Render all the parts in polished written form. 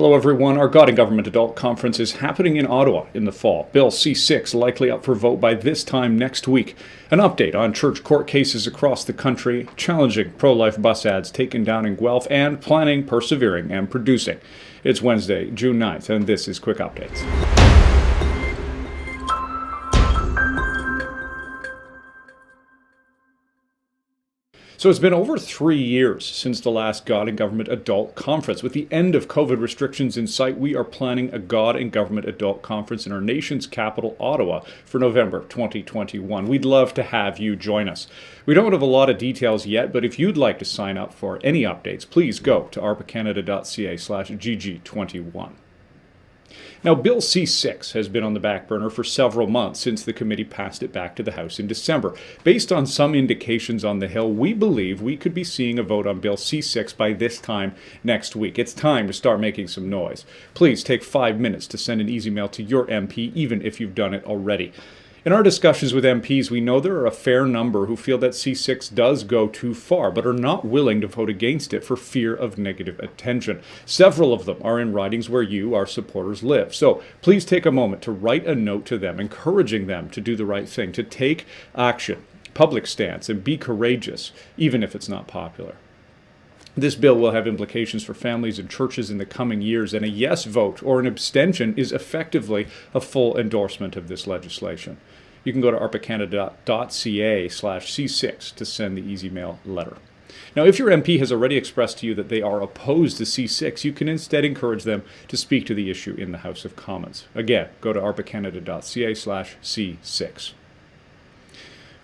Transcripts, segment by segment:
Hello everyone, our God and Government Adult Conference is happening in Ottawa in the fall. Bill C6 likely up for vote by this time next week. An update on church court cases across the country, challenging ProLife Bus Ads taken down in Guelph, and planning, persevering, and producing. It's Wednesday, June 9th, and this is Quick Updates. So it's been over 3 years since the last God and Government Adult Conference. With the end of COVID restrictions in sight, we are planning a God and Government Adult Conference in our nation's capital, Ottawa, for November 2021. We'd love to have you join us. We don't have a lot of details yet, but if you'd like to sign up for any updates, please go to arpacanada.ca/GG21. Now, Bill C6 has been on the back burner for several months since the committee passed it back to the House in December. Based on some indications on the Hill, we believe we could be seeing a vote on Bill C6 by this time next week. It's time to start making some noise. Please take 5 minutes to send an easy mail to your MP, even if you've done it already. In our discussions with MPs, we know there are a fair number who feel that C6 does go too far, but are not willing to vote against it for fear of negative attention. Several of them are in ridings where you, our supporters, live. So please take a moment to write a note to them, encouraging them to do the right thing, to take action, public stance, and be courageous, even if it's not popular. This bill will have implications for families and churches in the coming years, and a yes vote or an abstention is effectively a full endorsement of this legislation. You can go to arpacanada.ca/C6 to send the easy mail letter. Now, if your MP has already expressed to you that they are opposed to C6, you can instead encourage them to speak to the issue in the House of Commons. Again, go to arpacanada.ca/C6.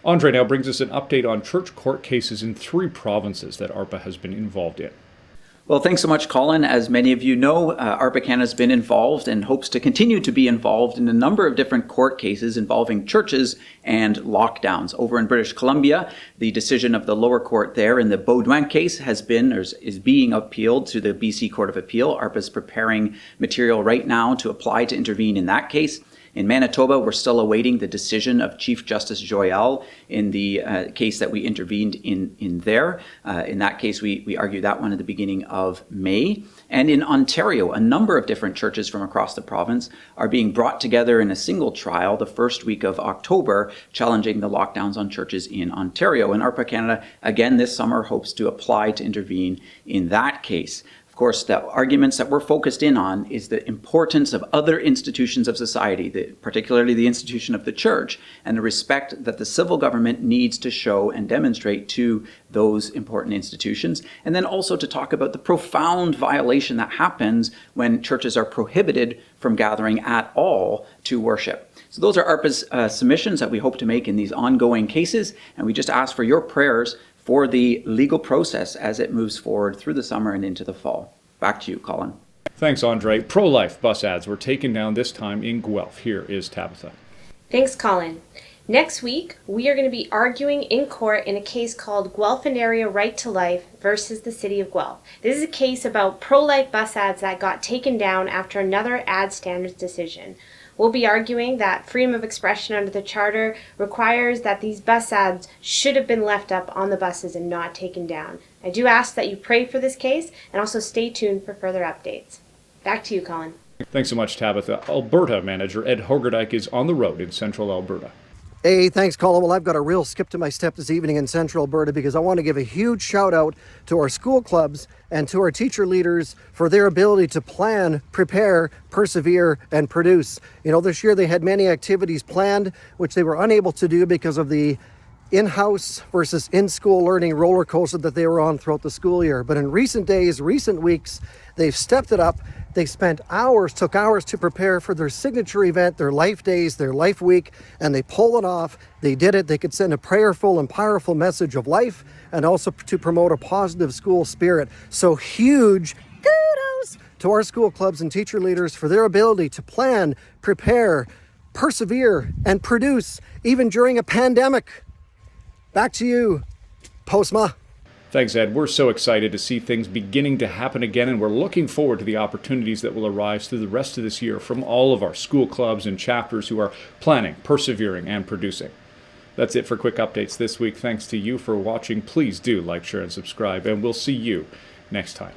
Andre now brings us an update on church court cases in 3 provinces that ARPA has been involved in. Well, thanks so much, Colin. As many of you know, ARPA Canada has been involved and hopes to continue to be involved in a number of different court cases involving churches and lockdowns. Over in British Columbia, the decision of the lower court there in the Baudouin case has been or is being appealed to the BC Court of Appeal. ARPA is preparing material right now to apply to intervene in that case. In Manitoba, we're still awaiting the decision of Chief Justice Joyal in the case that we intervened in there. In that case, we argued that one at the beginning of May. And in Ontario, a number of different churches from across the province are being brought together in a single trial the first week of October, challenging the lockdowns on churches in Ontario. And ARPA Canada, again this summer, hopes to apply to intervene in that case. Of course, the arguments that we're focused in on is the importance of other institutions of society, particularly the institution of the church, and the respect that the civil government needs to show and demonstrate to those important institutions. And then also to talk about the profound violation that happens when churches are prohibited from gathering at all to worship. So those are ARPA's submissions that we hope to make in these ongoing cases, and we just ask for your prayers for the legal process as it moves forward through the summer and into the fall. Back to you, Colin. Thanks, Andre. ProLife Bus Ads were taken down this time in Guelph. Here is Tabitha. Thanks, Colin. Next week, we are going to be arguing in court in a case called Guelph and Area Right to Life versus the City of Guelph. This is a case about pro-life bus ads that got taken down after another ad standards decision. We'll be arguing that freedom of expression under the Charter requires that these bus ads should have been left up on the buses and not taken down. I do ask that you pray for this case and also stay tuned for further updates. Back to you, Colin. Thanks so much, Tabitha. Alberta manager Ed Hogardijk is on the road in central Alberta. Hey, thanks, Colin. Well, I've got a real skip to my step this evening in Central Alberta because I want to give a huge shout out to our school clubs and to our teacher leaders for their ability to plan, prepare, persevere, and produce. You know, this year they had many activities planned, which they were unable to do because of the in-house versus in-school learning roller coaster that they were on throughout the school year. But in recent days, recent weeks, they've stepped it up. They took hours to prepare for their signature event, their Life Days, their Life Week, and they pull it off. They did it. They could send a prayerful and powerful message of life and also to promote a positive school spirit. So huge kudos to our school clubs and teacher leaders for their ability to plan, prepare, persevere, and produce even during a pandemic. Back to you, Postma. Thanks, Ed. We're so excited to see things beginning to happen again, and we're looking forward to the opportunities that will arise through the rest of this year from all of our school clubs and chapters who are planning, persevering, and producing. That's it for Quick Updates this week. Thanks to you for watching. Please do like, share, and subscribe, and we'll see you next time.